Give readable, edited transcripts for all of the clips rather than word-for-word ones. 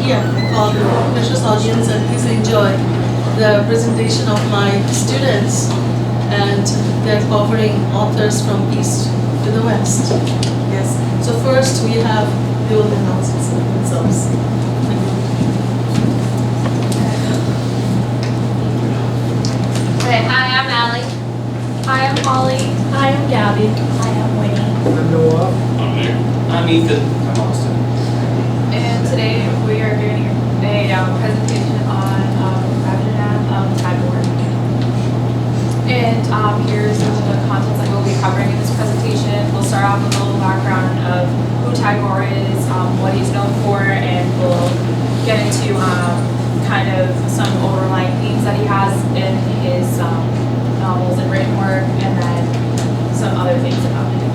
call the precious audience and please enjoy the presentation of my students, and they're covering authors from east to the west. Yes. So first we have the old announcements themselves. Okay, hi, I'm Allie. Hi, I'm Holly. Hi, I'm Gabby. Hi, I'm Winnie. I'm Noah. I'm Nick. I'm Ethan. I'm Austin. And today we are doing a presentation on Rajanan Tagore. And here's some of the contents that we'll be covering in this presentation. We'll start off with a little background of who Tagore is, what he's known for, and we'll get into kind of some overlying themes that he has in his novels and written work, and then some other things about him.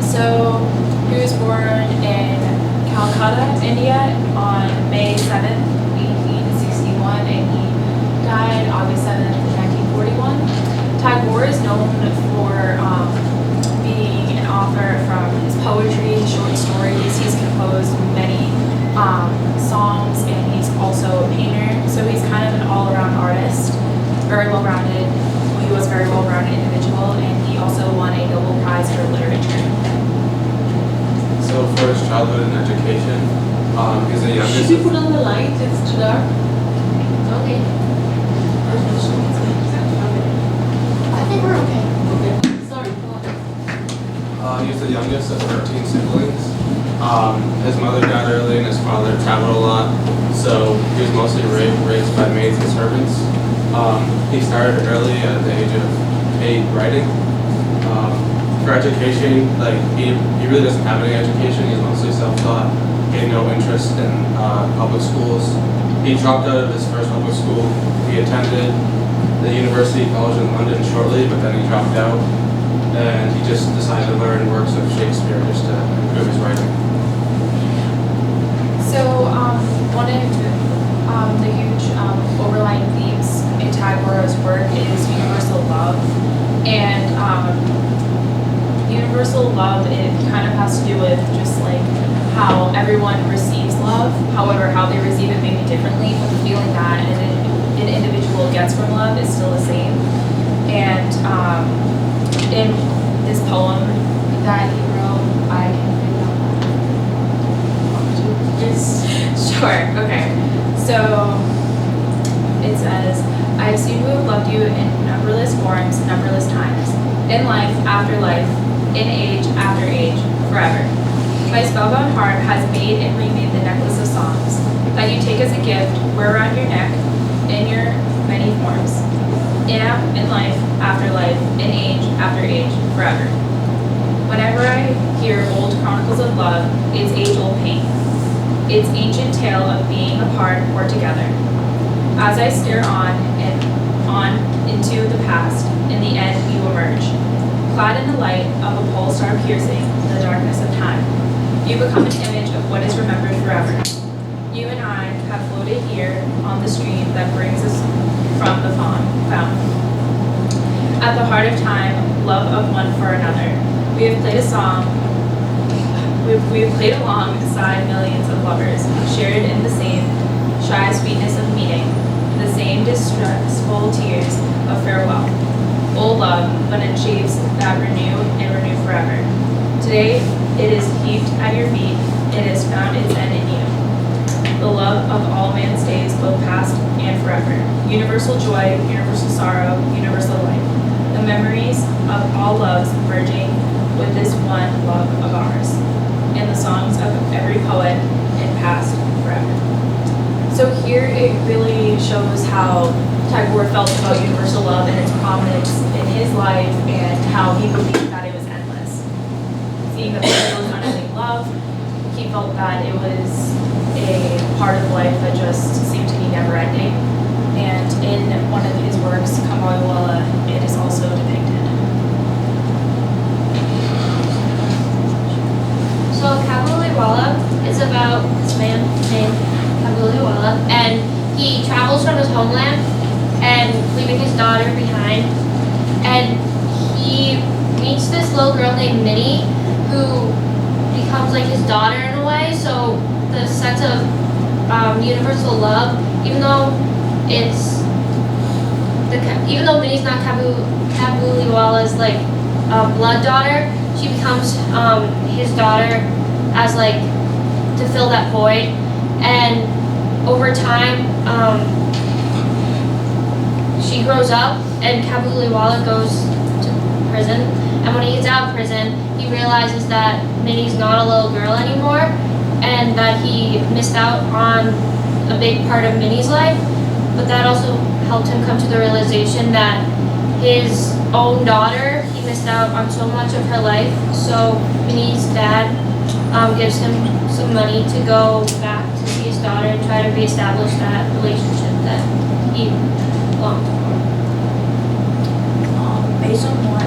So he was born in Calcutta, India on May 7th, 1861, and he died August 7th, 1941. Tagore is known for being an author from his poetry, short stories. He's composed many songs, and he's also a painter. So he's kind of an all-around artist, very well-rounded. He was a very well-rounded individual, and he also won a Nobel Prize for literature. So for his childhood and education, he's the youngest. Should we put on the light? It's too dark. Okay. I think we're okay. Okay. Sorry. Go on. He's the youngest of 13 siblings. His mother died early and his father traveled a lot, so he was mostly raised by maids and servants. He started early at the age of 8 writing. For education, he really doesn't have any education. He's mostly self-taught. He had no interest in public schools. He dropped out of his first public school. He attended the University College in London shortly, but then he dropped out, and he just decided to learn works of Shakespeare just to improve his writing. So one of the huge overlying themes in Tagore's work is universal love, and universal love, it kind of has to do with just like how everyone receives love. However, how they receive it may be differently, but the feeling that an individual gets from love is still the same. And in this poem that he wrote, I can read it out loud. Yes. Sure, okay. So it says, I have seemed to have loved you in numberless forms, numberless times, in life after life, in age after age, forever. My spellbound heart has made and remade the necklace of songs that you take as a gift, wear around your neck, in your many forms, in life after life, in age after age, forever. Whenever I hear old chronicles of love, its age-old pain, its ancient tale of being apart or together. As I stare on and on into the past, in the end you emerge, clad in the light of a pole star piercing the darkness of time. You become an image of what is remembered forever. You and I have floated here on the stream that brings us from the fountain. At the heart of time, love of one for another. We have played a song. We have played alongside millions of lovers, shared in the same shy sweetness of meeting, the same distressful tears of farewell. Old love, but in shapes that renew and renew forever. Today, it is heaped at your feet. It has found its end in you. The love of all man's days, both past and forever. Universal joy, universal sorrow, universal life. The memories of all loves merging with this one love of ours. And the songs of every poet in past forever. So here it really shows how Tagore felt about universal love and its prominence in his life, and how he believed that it was endless. Seeing that there was unending love, he felt that it was a part of life that just seemed to be never ending. And in one of his works, Kamaliwala, it is also depicted. So Kamaliwala is about this man named Kamaliwala, and he travels from his homeland and leaving his daughter behind, and he meets this little girl named Minnie who becomes like his daughter in a way. So the sense of universal love, even though it's even though Minnie's not Kabuliwala's like blood daughter, she becomes his daughter as like to fill that void, and over time she grows up and Kabuliwala goes to prison, and when he gets out of prison he realizes that Minnie's not a little girl anymore and that he missed out on a big part of Minnie's life, but that also helped him come to the realization that his own daughter, he missed out on so much of her life. So Minnie's dad gives him some money to go back to see his daughter and try to reestablish that relationship that he longed for. Based on what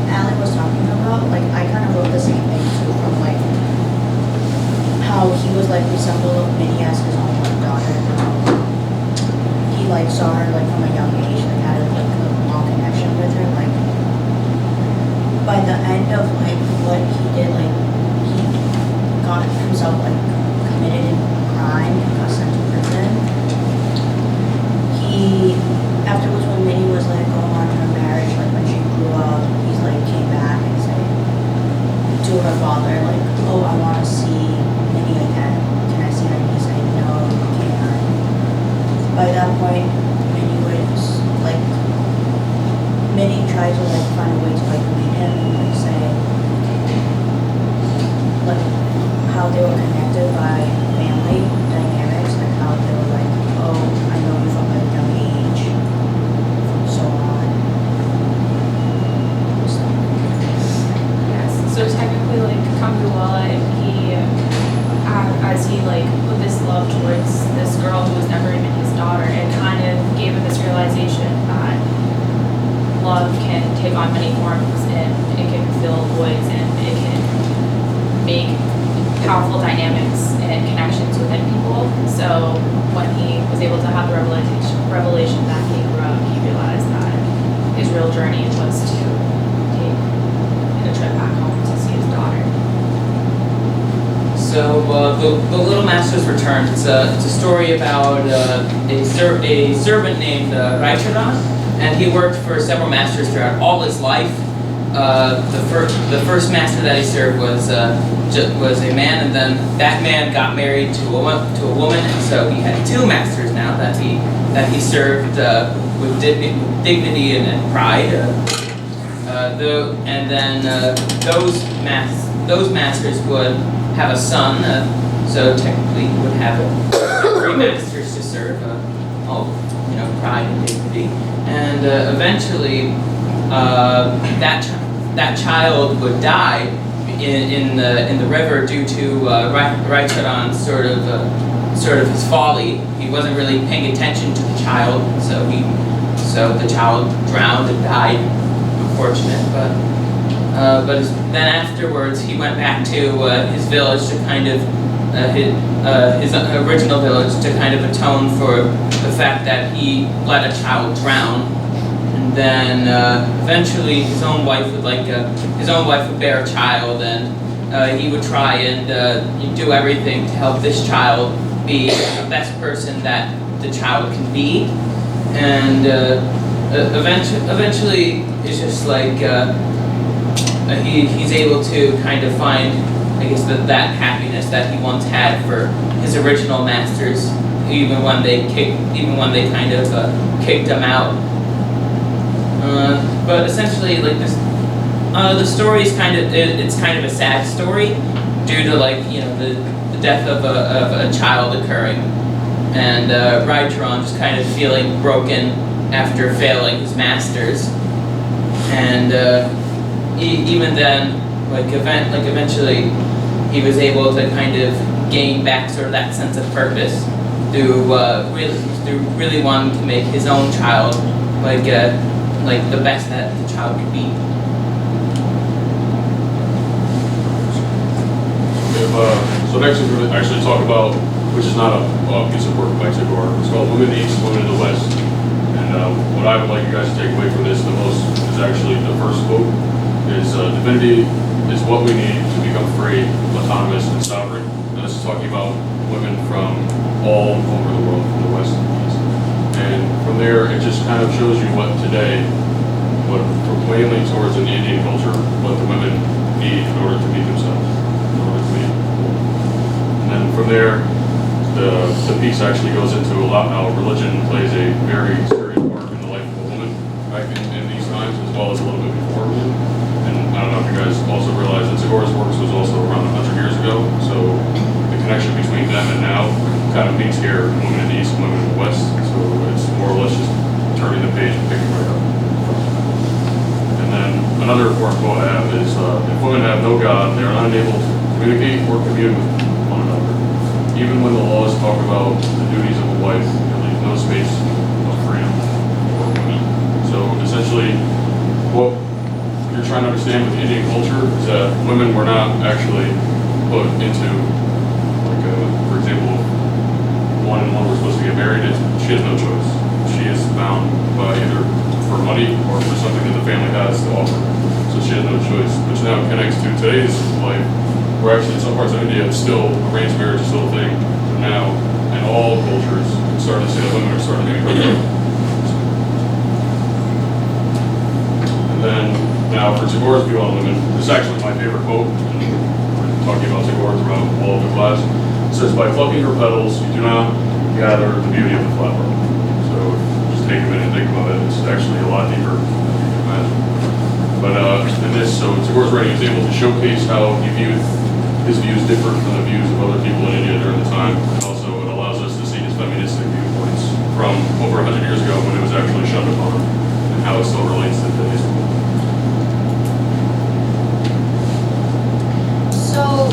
Allie was talking about, like I kind of wrote the same thing too, from like how he was like resembled Minnie as his own like daughter. He like saw her like from a young age, like had like a long connection with her. Like by the end of like what he did, like he got himself like committed a crime and got sent to prison. He afterwards when Minnie was like going on her marriage, like when she grew up, he's like came back and said to her father like, oh, I want to see Minnie again. Can I see her? And he said, no, you can't. By that point, Minnie tried to like find a way to like meet him and like say like how they were connected by family dynamics, like how they were like, oh, I know you from a young age, so on. Yes. So technically, like Kabuliwala, he, as he like put this love towards this girl who was never even his daughter, it kind of gave him this realization that love can take on many forms and it can fill voids and it can make powerful dynamics and connections within people. So when he was able to have the revelation that he grew up, he realized that his real journey was to take a trip back home to see his daughter. So the Little Master's Return. It's a story about a servant named Raicharan, and he worked for several masters throughout all his life. The first master that he served was a man, and then that man got married to a woman, and so he had two masters now that he served with dignity and pride. And then those masters would have a son, so technically he would have three masters to serve, all pride and dignity. And eventually, that child would die in the river due to Raicharan's sort of his folly. He wasn't really paying attention to the child, so the child drowned and died. Unfortunate, but then afterwards he went back to his village to kind of his original village to kind of atone for the fact that he let a child drown, and then eventually his own wife would bear a child, and he would try and do everything to help this child be the best person that the child can be, and eventually it's just like he's able to kind of find, I guess, that happiness that he once had for his original masters, even when they kind of kicked him out. But essentially, like this, the story is kind of a sad story due to the death of a child occurring, and Raicharan just kind of feeling broken after failing his masters, and even then, eventually, he was able to kind of gain back sort of that sense of purpose through really wanting to make his own child like the best that the child could be. So next we're going to actually talk about, which is not a piece of work by Chip Orr. It's called Women in the East, Women in the West. And what I would like you guys to take away from this the most is actually the first quote is divinity is what we need to become become free, autonomous, and sovereign. And this is talking about women from all over the world, from the West and the East. And from there, it just kind of shows you what today, what proclaiming towards in the Indian culture, what the women need in order to meet themselves, in order to meet. And then from there, the piece actually goes into a lot how religion plays a very serious part in the life of a woman back in these times, as well as a little bit before. And I don't know if you guys also realize that Tagore's works was also around 100 years ago, so the connection between them and now kind of meets here, women in the East and women in the West, so it's more or less just turning the page and picking right up. And then another important quote I have is, if women have no God, they are unable to communicate or commune with one another. Even when the laws talk about the duties of a wife, there leaves no space of freedom for women. So essentially, what you're trying to understand with Indian culture is that women were not actually put into, like, for example, one and one were supposed to get married, she has no choice. She is bound by either for money or for something that the family has to offer. So she has no choice, which now connects to today's life, where actually in some parts of India, it's still, arranged marriage is still a thing now, and all cultures are starting to say that women are starting to get pregnant. And then, now for Tagore's view on women, this is actually my favorite quote, and we're talking about Tagore throughout all of the class. It says, by plucking her petals, you do not gather the beauty of the flower. So just take a minute and think about it. It's actually a lot deeper than you can imagine. But in this, so Tagore's writing is able to showcase how he viewed his views differ from the views of other people in India during the time, and also it allows us to see his feministic viewpoints from over 100 years ago when it was actually shunned upon, and how it still relates to today's world. So,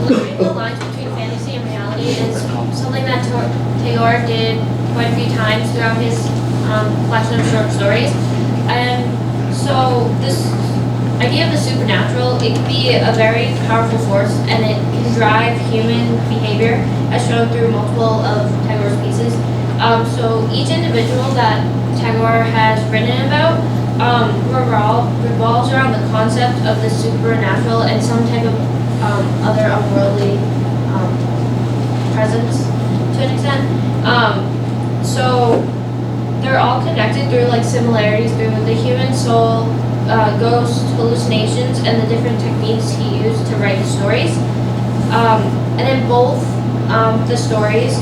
blurring the lines between fantasy and reality is something that Tagore did quite a few times throughout his collection of short stories. And so this idea of the supernatural, it can be a very powerful force, and it can drive human behavior, as shown through multiple of Tagore's pieces. So each individual that Tagore has written about revolves around the concept of the supernatural and some type of other unworldly presence to an extent. So they're all connected through like similarities through the human soul, ghosts, hallucinations, and the different techniques he used to write his stories. And in both the stories,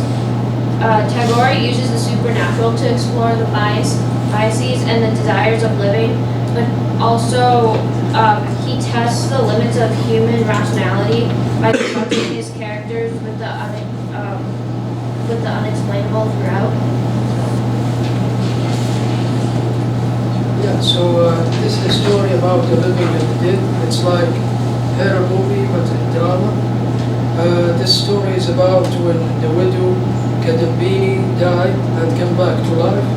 Tagore uses the supernatural to explore the biases and the desires of living, but also he tests the limits of human rationality by confronting his characters with the unexplainable throughout. Yeah, so this is a story about the living and the dead. It's like horror movie, but in drama. This story is about when the widow Kadambini died and came back to life.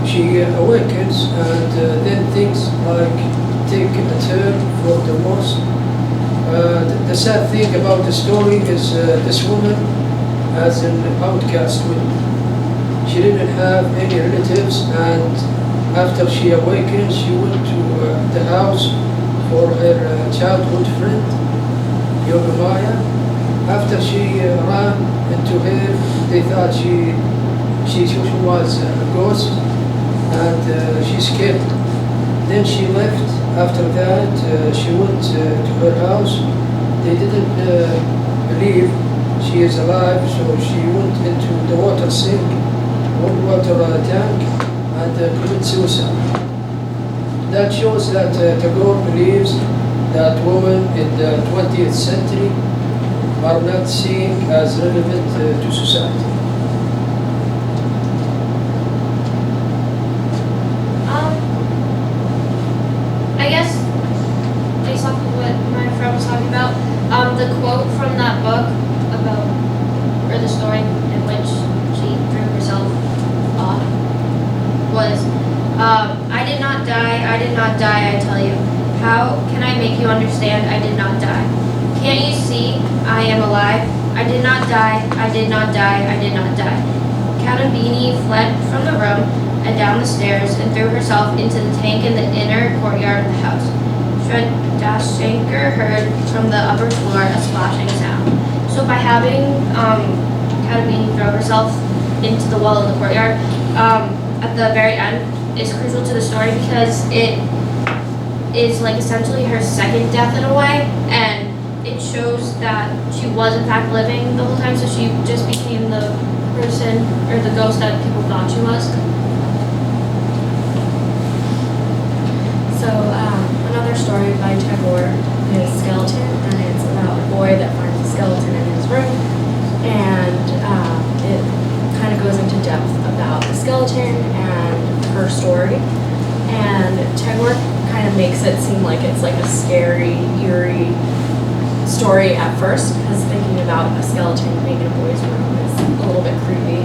She awakens and then things like take a turn for the worse. The sad thing about the story is this woman as an outcast widow. She didn't have any relatives, and after she awakened, she went to the house for her childhood friend, Yogamaya. After she ran into her, they thought she was a ghost, and she escaped. Then she left. After that, she went to her house. They didn't believe she is alive, so she went into the water tank and committed suicide. That shows that Tagore believes that women in the 20th century are not seen as relevant to society. I guess, based off of what my friend was talking about, the quote from that book about, or the story in which she threw herself off was, I did not die, I tell you. How can I make you understand I did not die? Can't you see I am alive? I did not die, I did not die, I did not die. Kadambini fled from the room and down the stairs and threw herself into the tank in the inner courtyard of the house. Dashanker heard from the upper floor a splashing sound. So by having Kadabini throw herself into the well in the courtyard at the very end is crucial to the story because it is like essentially her second death in a way, and it shows that she was in fact living the whole time, so she just became the person or the ghost that people thought she was. So another story by Tagore is Skeleton, and it's about a boy that finds a skeleton in his room, and it kind of goes into depth about the skeleton and her story. And Tagore kind of makes it seem like it's like a scary, eerie story at first, because thinking about a skeleton being in a boy's room is a little bit creepy.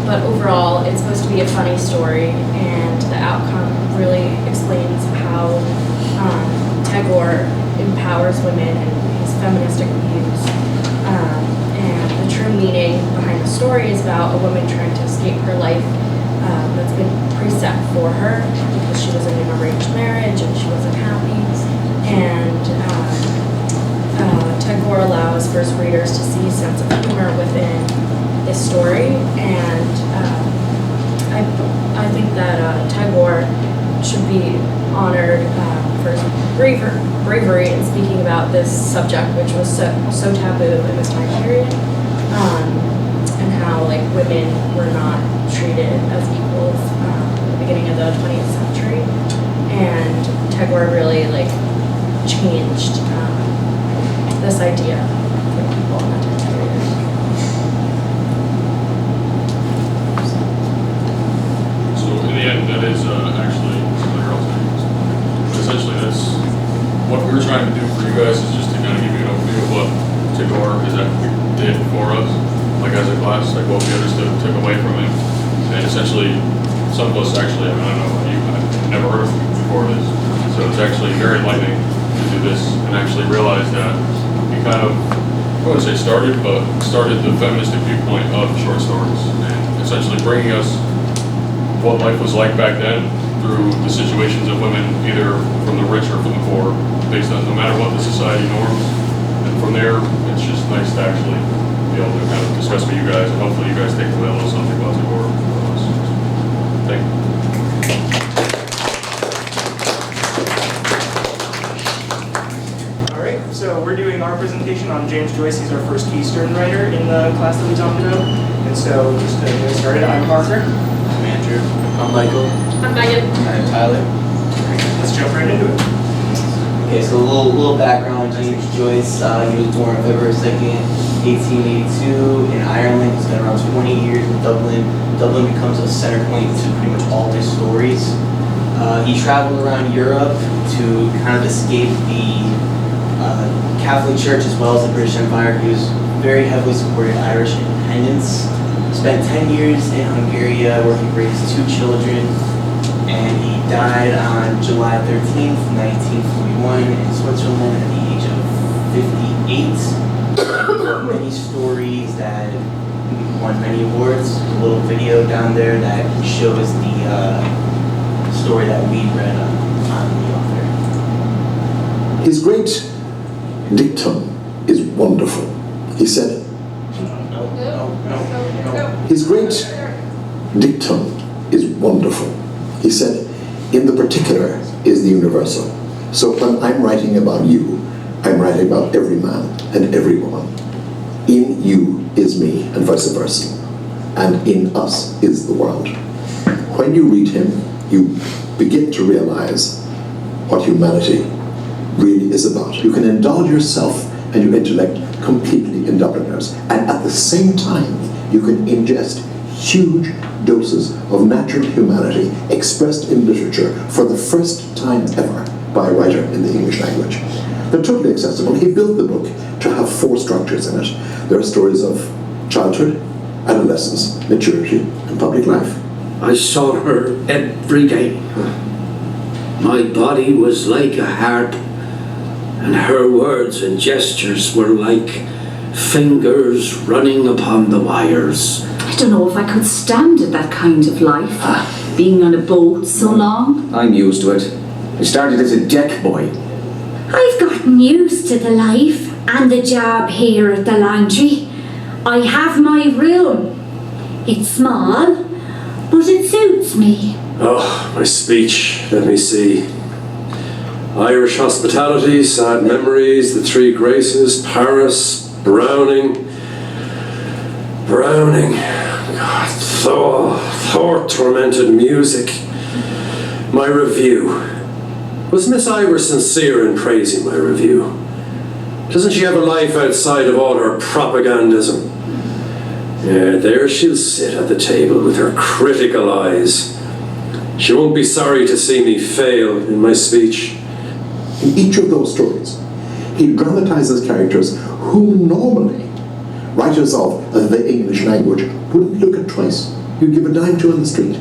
But overall, it's supposed to be a funny story, and the outcome really explains how Tagore empowers women and his feministic views. And the true meaning behind the story is about a woman trying to escape her life that's been preset for her because she was in an arranged marriage and she wasn't happy. And Tagore allows for his readers to see a sense of humor within this story, and I think that Tagore should be honored for his bravery in speaking about this subject, which was so taboo in this time period, and how like women were not treated as equals at the beginning of the 20th century, and Tagore really like changed this idea for people in that time period. So in the end, that is actually something else. But essentially, that's what we're trying to do for you guys is just to kind of give you an overview of what Tagore did for us, like as a class, like what we understood and took away from him. And essentially, some of us actually, I don't know, I've never heard of him before this. So it's actually very enlightening to do this and actually realize that he kind of, I wouldn't say started the feministic viewpoint of short stories and essentially bringing us what life was like back then through the situations of women, either from the rich or from the poor, based on no matter what the society norms. And from there, it's just nice to actually be able to kind of discuss with you guys, and hopefully you guys take away a little something about Tagore from us. Thank you. Alright, so we're doing our presentation on James Joyce. He's our first Keystone writer in the class that we talked about. And so just to get started, I'm Parker. I'm Andrew. I'm Michael. I'm Megan. I'm Tyler. Let's jump right into it. Okay, so a little background. James Joyce, he was born February 2nd, 1882 in Ireland. He spent around 20 years in Dublin. Dublin becomes a center point to pretty much all his stories. He traveled around Europe to kind of escape the Catholic Church as well as the British Empire. He was very heavily supported Irish independence. Spent 10 years in Hungary where he raised 2 children, and he died on July 13th, 1941 in Switzerland at the age of 58. There are many stories that won many awards. A little video down there that shows the story that we read on the author. His great dictum is wonderful. He said, his great dictum is wonderful. He said, in the particular is the universal. So when I'm writing about you, I'm writing about every man and every woman. In you is me and vice versa. And in us is the world. When you read him, you begin to realize what humanity really is about. You can indulge yourself and your intellect completely in Dubliners, and at the same time you can ingest huge doses of natural humanity expressed in literature for the first time ever by a writer in the English language. They're totally accessible. He built the book to have 4 structures in it. There are stories of childhood, adolescence, maturity, and public life. I saw her every day. My body was like a harp, and her words and gestures were like fingers running upon the wires. I don't know if I could stand it, that kind of life. Being on a boat so long. I'm used to it. I started as a deck boy. I've gotten used to the life and the job here at the laundry. I have my room. It's small, but it suits me. Oh, my speech. Let me see. Irish hospitality, sad memories, the three graces, Paris, Browning. God, Thor tormented music. My review. Was Miss Ivor sincere in praising my review? Doesn't she have a life outside of all her propagandism? Yeah, there she'll sit at the table with her critical eyes. She won't be sorry to see me fail in my speech. In each of those stories, he dramatizes characters who normally writers of the English language wouldn't look at twice. You'd give a dime to on the street.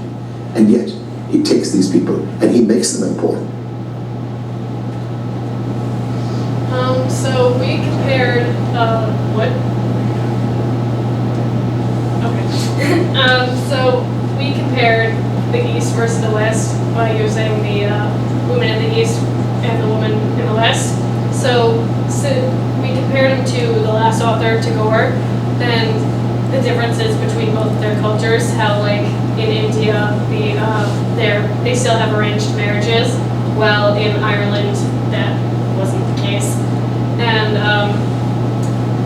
And yet, he takes these people and he makes them important. So we compared, what? Okay. So we compared the East versus the West by using the woman in the East and the woman in the West. So we compared them to the last author, Tagore, and the differences between both of their cultures. How, like, in India, they still have arranged marriages, while in Ireland that wasn't the case. And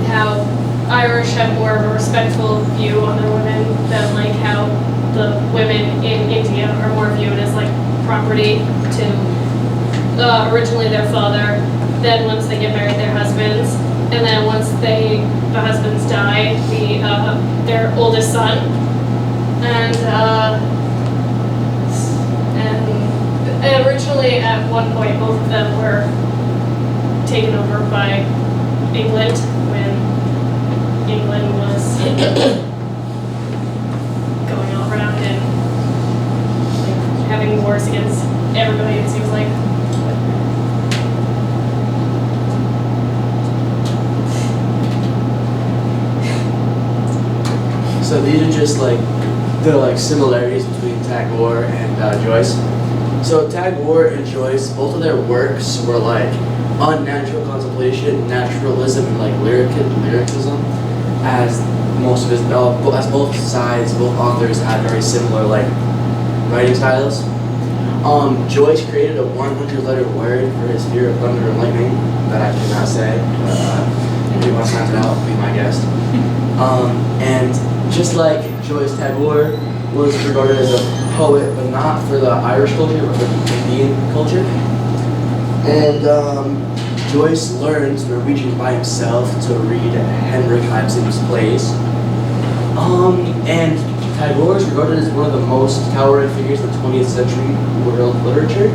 how Irish have more of a respectful view on their women than, like, how the women in India are more viewed as, like, property to originally their father. Then once they get married, their husbands, and then once the husbands die, their oldest son, and originally at one point both of them were taken over by England when England was going all around and, like, having wars against everybody. It seems like. So these are just like the similarities between Tagore and Joyce. So Tagore and Joyce, both of their works were like unnatural contemplation, naturalism, and like lyricism, as most of his, as both sides, both authors had very similar like writing styles. Joyce created a 100-letter word for his fear of thunder and lightning that I cannot say. If you want to sound it out, be my guest. And just like Joyce, Tagore was regarded as a poet, but not for the Irish culture, but for the Indian culture. And Joyce learned Norwegian by himself to read Henrik Ibsen's plays. And Tagore is regarded as one of the most towering figures of the 20th century world literature.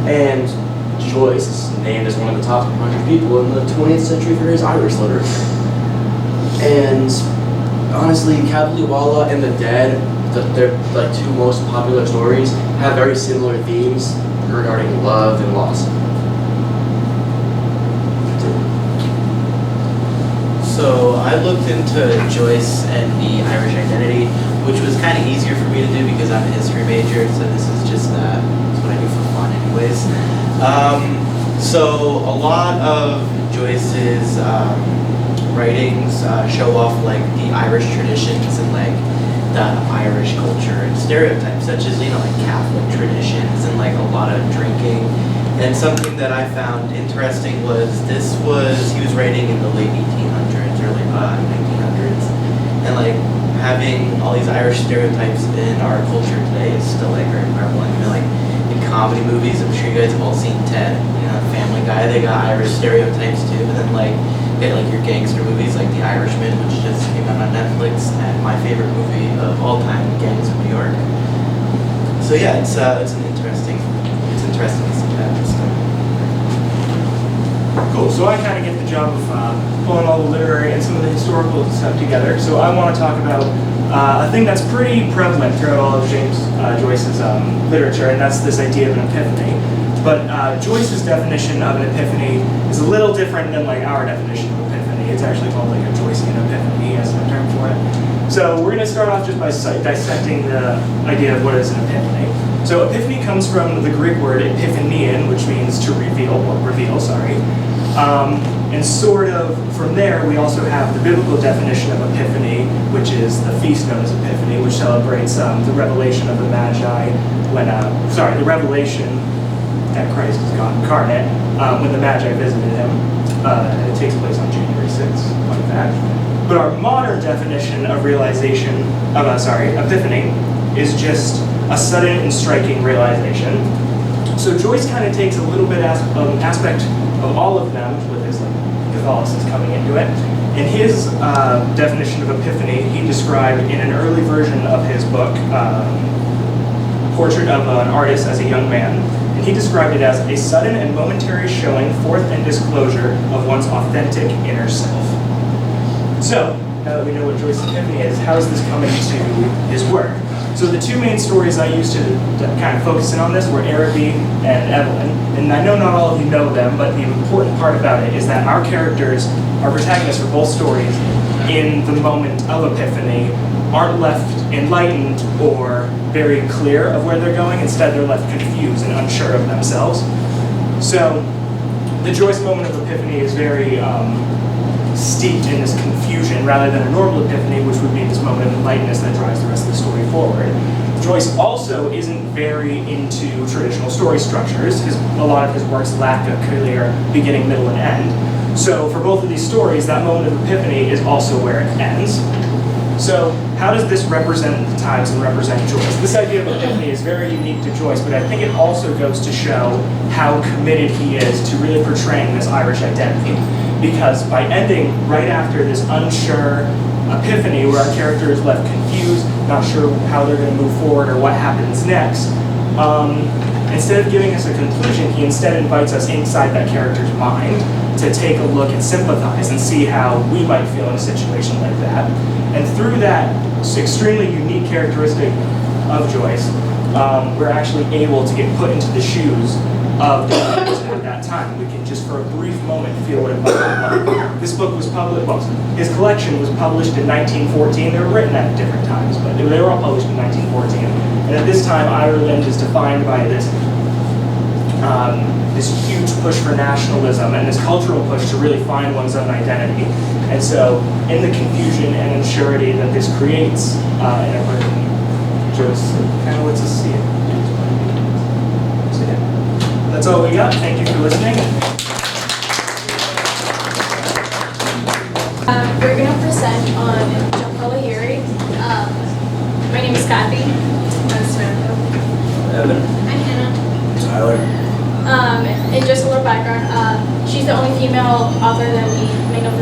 And Joyce is named as one of the top 100 people in the 20th century for his Irish literature. And honestly, Cabuliwala and the Dead, their like two most popular stories, have very similar themes regarding love and loss. So I looked into Joyce and the Irish identity, which was kind of easier for me to do because I'm a history major, so this is just it's what I do for fun anyways. So a lot of Joyce's writings show off like the Irish traditions and like the Irish culture and stereotypes, such as, like Catholic traditions and like a lot of drinking. And something that I found interesting was he was writing in the late 1800s, early 1900s, and like having all these Irish stereotypes in our culture today is still like very prevalent. Like in comedy movies, I'm sure you guys have all seen Ted, Family Guy, they got Irish stereotypes too. And then like get like your gangster movies like The Irishman, which just came out on Netflix, and my favorite movie of all time, Gangs of New York. So yeah, it's interesting to see that stuff. Cool, so I kind of get the job of pulling all the literary and some of the historical stuff together. So I want to talk about a thing that's pretty prevalent throughout all of James Joyce's literature, and that's this idea of an epiphany. But Joyce's definition of an epiphany is a little different than like our definition of epiphany. It's actually called like a Joycean epiphany. He has a term for it. So we're going to start off just by dissecting the idea of what is an epiphany. So epiphany comes from the Greek word epiphanian, which means to reveal, and sort of from there we also have the biblical definition of Epiphany, which is the feast known as Epiphany, which celebrates the revelation of the Magi the revelation that Christ is God incarnate when the Magi visited him, and it takes place on January 6th, fun fact. But our modern definition of Epiphany is just a sudden and striking realization. So Joyce kind of takes a little bit aspect of all of them, with his Catholicism coming into it. In his definition of Epiphany, he described in an early version of his book, Portrait of an Artist as a Young Man, and he described it as a sudden and momentary showing forth and disclosure of one's authentic inner self. So, now that we know what Joyce's Epiphany is, how is this coming to his work? So the two main stories I used to kind of focus in on this were Araby and Evelyn. And I know not all of you know them, but the important part about it is that our characters, our protagonists for both stories, in the moment of Epiphany, aren't left enlightened or very clear of where they're going. Instead, they're left confused and unsure of themselves. So the Joyce moment of Epiphany is very steeped in this confusion rather than a normal epiphany, which would be this moment of enlightenment that drives the rest of the story forward. Joyce also isn't very into traditional story structures. A lot of his works lack a clear beginning, middle, and end. So for both of these stories, that moment of epiphany is also where it ends. So how does this represent the times and represent Joyce? This idea of epiphany is very unique to Joyce, but I think it also goes to show how committed he is to really portraying this Irish identity. Because by ending right after this unsure epiphany, where our character is left confused, not sure how they're going to move forward or what happens next, instead of giving us a conclusion, he instead invites us inside that character's mind to take a look and sympathize and see how we might feel in a situation like that. And through that extremely unique characteristic of Joyce, we're actually able to get put into the shoes of the person at that time. We can just for a brief moment feel what it might look like. This book was published, his collection was published in 1914. They were written at different times, but they were all published in 1914. And at this time, Ireland is defined by this huge push for nationalism and this cultural push to really find one's own identity. And so, in the confusion and unsurety that this creates in a person, Joyce kind of lets us see it. So yeah, that's all we got. Thank you for listening. We're going to present on John Lahiri. My name is Kathy. I'm Samantha. Evan. I'm Hannah. Tyler. And just a little background, she's the only female author that we made of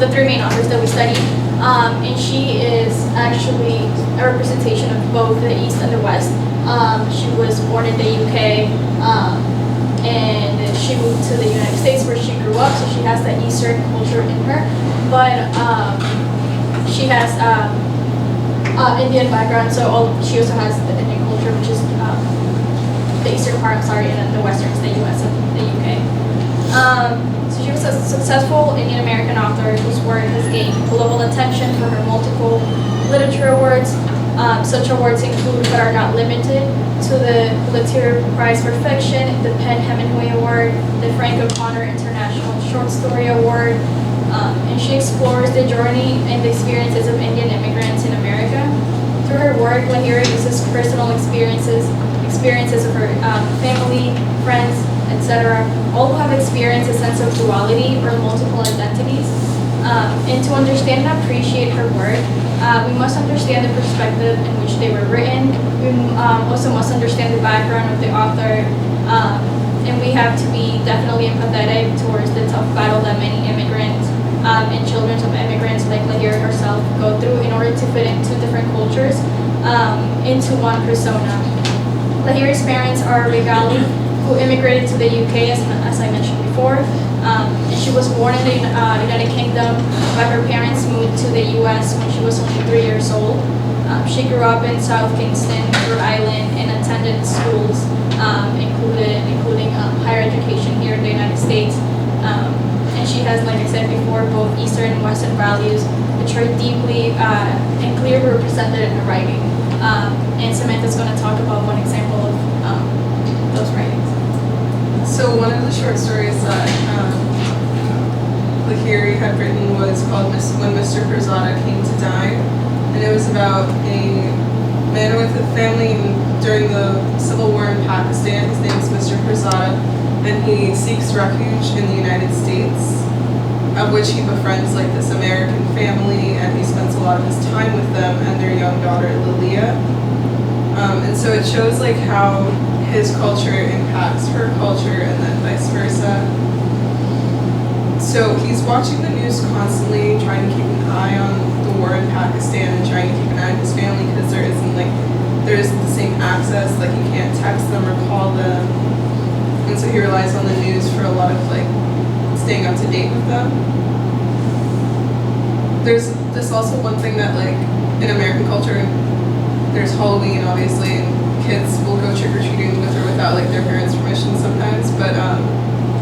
the three main authors that we studied. And she is actually a representation of both the East and the West. She was born in the UK, and she moved to the United States where she grew up, so she has that Eastern culture in her. But she has Indian background, so she also has the Indian culture, which is the eastern part, and then the western is the US and the UK. So she was a successful Indian American author whose work has gained global attention for her multiple literature awards. Such awards include, but are not limited to, the Pulitzer Prize for Fiction, the Penn Hemingway Award, the Frank O'Connor International Short Story Award, and she explores the journey and the experiences of Indian immigrants in America. Through her work, Lahiri uses personal experiences of her family, friends, etc., all who have experienced a sense of duality or multiple identities. And to understand and appreciate her work, we must understand the perspective in which they were written. We also must understand the background of the author, and we have to be definitely empathetic towards the tough battle that many immigrants and children of immigrants like Lahiri herself go through in order to fit into different cultures into one persona. Lahiri's parents are Regali, who immigrated to the UK, as I mentioned before. And she was born in the United Kingdom, but her parents moved to the US when she was only 3 years old. She grew up in South Kingston, Rhode Island, and attended schools, including higher education here in the United States. And she because, like I said before, both Eastern and Western values, which are deeply and clearly represented in the writing. And Samantha's going to talk about one example of those writings. So one of the short stories that Lahiri had written was called When Mr. Pirzada Came to Die. And it was about a man with a family during the Civil War in Pakistan. His name is Mr. Pirzada, and he seeks refuge in the United States, of which he befriends like this American family, and he spends a lot of his time with them and their young daughter Lilia. And so it shows like how his culture impacts her culture and then vice versa. So he's watching the news constantly, trying to keep an eye on the war in Pakistan and trying to keep an eye on his family because there isn't the same access, like he can't text them or call them. And so he relies on the news for a lot of like staying up to date with them. There's also one thing that like in American culture, there's Halloween obviously, and kids will go trick-or-treating with or without like their parents' permission sometimes, but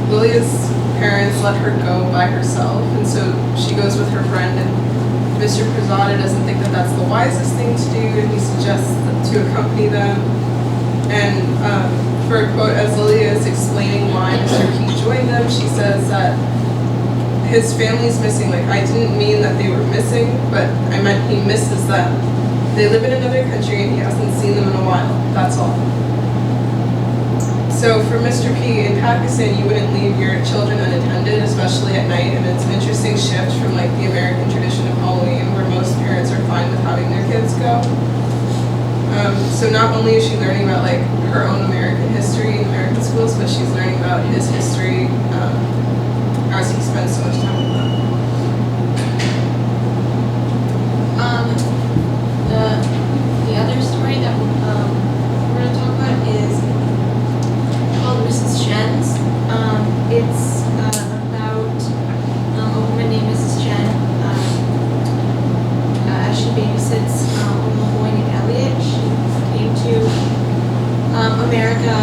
Lilia's parents let her go by herself, and so she goes with her friend, and Mr. Pirzada doesn't think that that's the wisest thing to do, and he suggests to accompany them. And for a quote, as Lilia is explaining why Mr. P joined them, she says that his family's missing. Like, I didn't mean that they were missing, but I meant he misses them. They live in another country and he hasn't seen them in a while, that's all. So for Mr. P, in Pakistan, you wouldn't leave your children unattended, especially at night, and it's an interesting shift from like the American tradition of Halloween, where most parents are fine with having their kids go. So not only is she learning about like her own American history in American schools, but she's learning about his history as he spends so much time with them. The other story that we're going to talk about is called Mrs. Shen's. It's about a woman named Mrs. Shen. As she babysits a little boy named Elliot. She came to America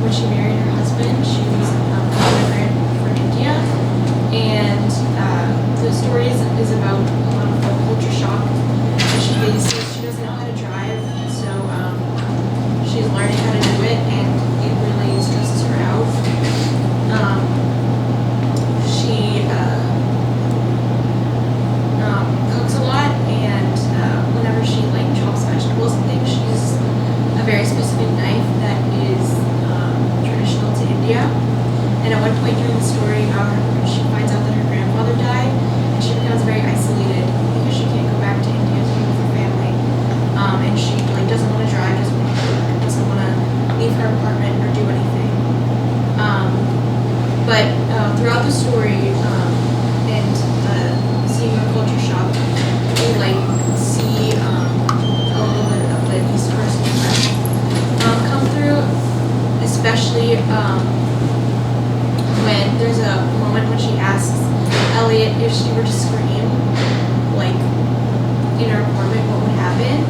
when she married her husband. She was an immigrant from India. And the story is about a culture shock. She babysits. She doesn't know how to drive, so she's learning how to do it, and it really stresses her out. She cooks a lot, and whenever she like chops vegetables and things, she uses a very specific knife that is traditional to India. And at one point during the story, she finds out that her grandfather died, and she becomes very isolated because she can't go back to India to be with her family. And she like doesn't want to drive, doesn't want to cook, doesn't want to leave her apartment or do anything. But throughout the story and seeing her culture shock, we like see a little bit of the East Coast come through, especially when there's a moment when she asks Elliot if she were to scream, like in her apartment, what would happen?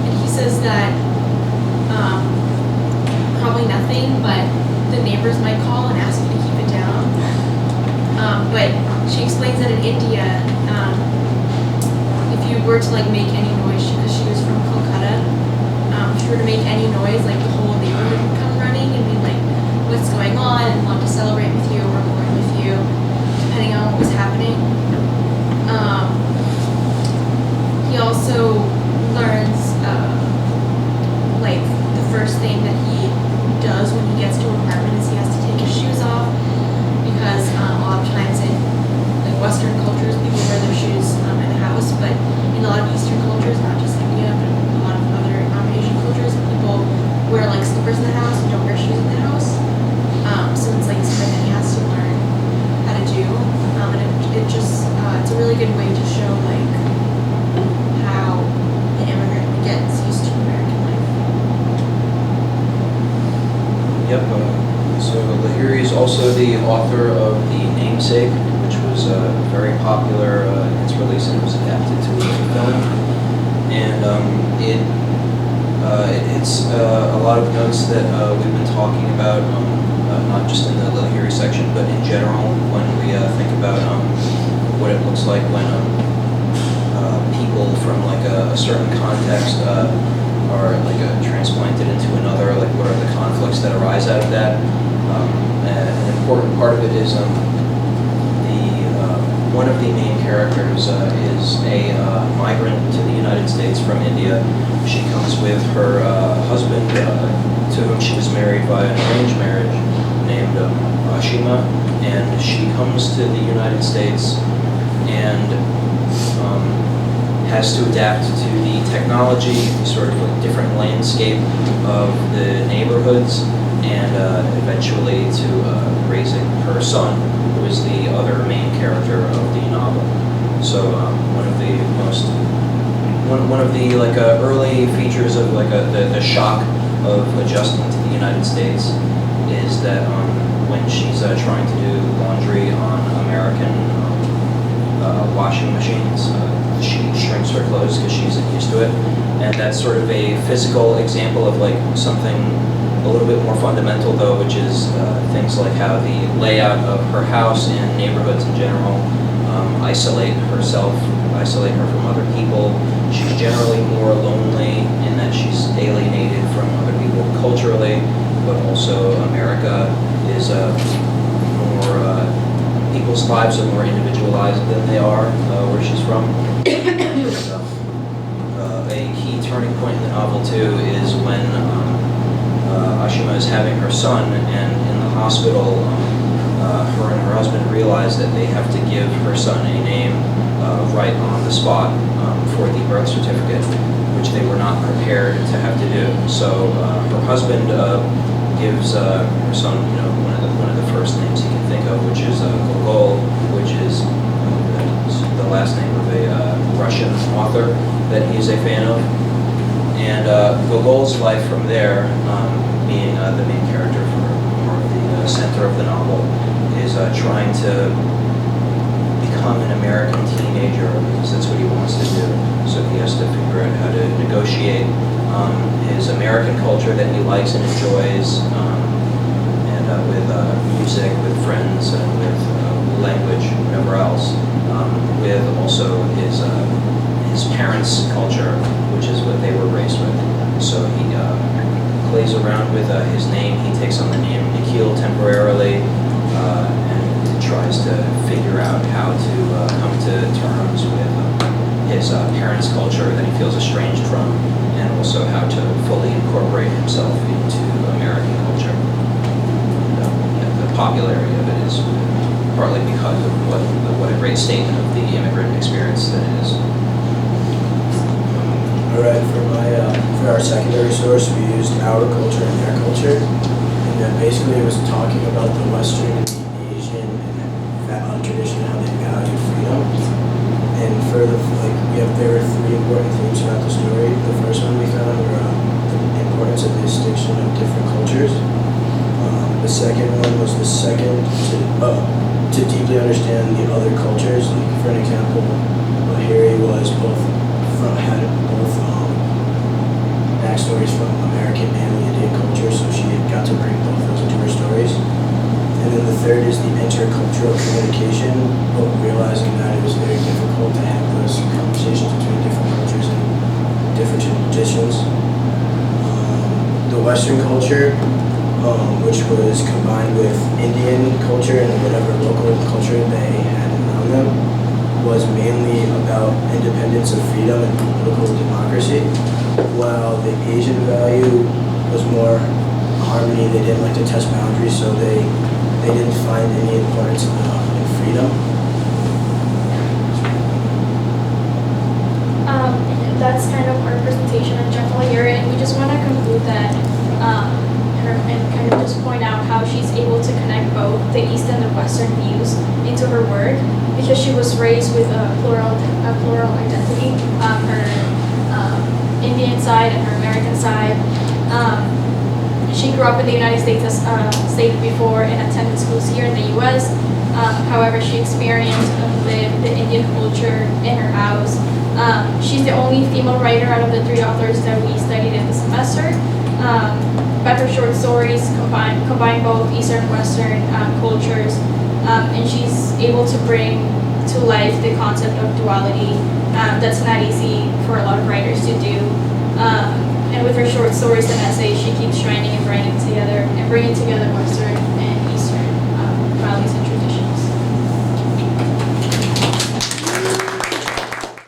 And he says that probably nothing, but the neighbors might call and ask you to keep it down. But she explains that in India, if you were to like make any noise, because she was from Kolkata, if you were to make any noise, like the whole neighborhood would come running and be like, what's going on, and want to celebrate with you or mourn with you, depending on what was happening. He also learns like the first thing that he does when he gets to an apartment is he has to take his shoes off, because a lot of times in like Western cultures people wear their shoes in the house, but in a lot of Eastern cultures, not just India but a lot of other Asian cultures, people wear like slippers in the house and don't wear shoes in the house. So it's like something that he has to learn how to do, and it just it's a really good way to show like how an immigrant gets used to American life. Yep. So Lahiri is also the author of The Namesake, which was very popular in its release, and it was adapted to a film. And it hits a lot of notes that we've been talking about, not just in the Lahiri section, but in general when we think about what it looks like when people from like a certain context are like transplanted into another. Like what are the conflicts that arise out of that? An important part of it is one of the main characters is a migrant to the United States from India. She comes with her husband, to whom she was married by an arranged marriage, named Ashima, and she comes to the United States and has to adapt to the technology, sort of like different landscape of the neighborhoods, and eventually to raising her son, who is the other main character of the novel. So one of the like early features of like the shock of adjusting to the United States is that when she's trying to do laundry on American washing machines, she shrinks her clothes because she's used to it, and that's sort of a physical example of like something a little bit more fundamental though, which is things like how the layout of her house and neighborhoods in general isolate her from other people. She's generally more lonely in that she's alienated from other people culturally, but also America is more, people's lives are more individualized than they are where she's from. A key turning point in the novel too is when Ashima is having her son, and in the hospital, her and her husband realize that they have to give her son a name right on the spot for the birth certificate, which they were not prepared to have to do. So her husband gives her son, one of the first names he can think of, which is Gogol, which is the last name of a Russian author that he's a fan of. And Gogol's life from there, being the main character for more of the center of the novel, is trying to become an American teenager because that's what he wants to do. So he has to figure out how to negotiate his American culture that he likes and enjoys, and with music, with friends, and with language, whatever else, with also his parents' culture, which is what they were raised with. So he plays around with his name. He takes on the name Nikhil temporarily, and tries to figure out how to come to terms with his parents' culture that he feels estranged from, and also how to fully incorporate himself into American culture. The popularity of it is partly because of what a great statement of the immigrant experience that it is. Alright, for our secondary source, we used our culture and their culture, and basically it was talking about the Western and the Asian and tradition, how they value freedom. And there were three important themes throughout the story. The first one we found were the importance of the distinction of different cultures. The second one was to deeply understand the other cultures. Like for an example, Lahiri had both backstories from American and the Indian culture, so she got to bring both those into her stories. And then the third is the intercultural communication, but realizing that it was very difficult to have those conversations between different cultures and different traditions. The Western culture, which was combined with Indian culture and whatever local culture they had around them, was mainly about independence of freedom and political democracy, while the Asian value was more harmony. They didn't like to test boundaries, so they didn't find any importance in freedom. That's kind of our presentation in general here, and we just want to conclude that and kind of just point out how she's able to connect both the East and the Western views into her work, because she was raised with a plural identity, her Indian side and her American side. She grew up in the United States, as stated before, and attended schools here in the U.S. However, she experienced the Indian culture in her house. She's the only female writer out of the 3 authors that we studied in the semester. But her short stories combine both Eastern and Western cultures, and she's able to bring to life the concept of duality. That's not easy for a lot of writers to do. And with her short stories and essays, she keeps shining and bringing together Western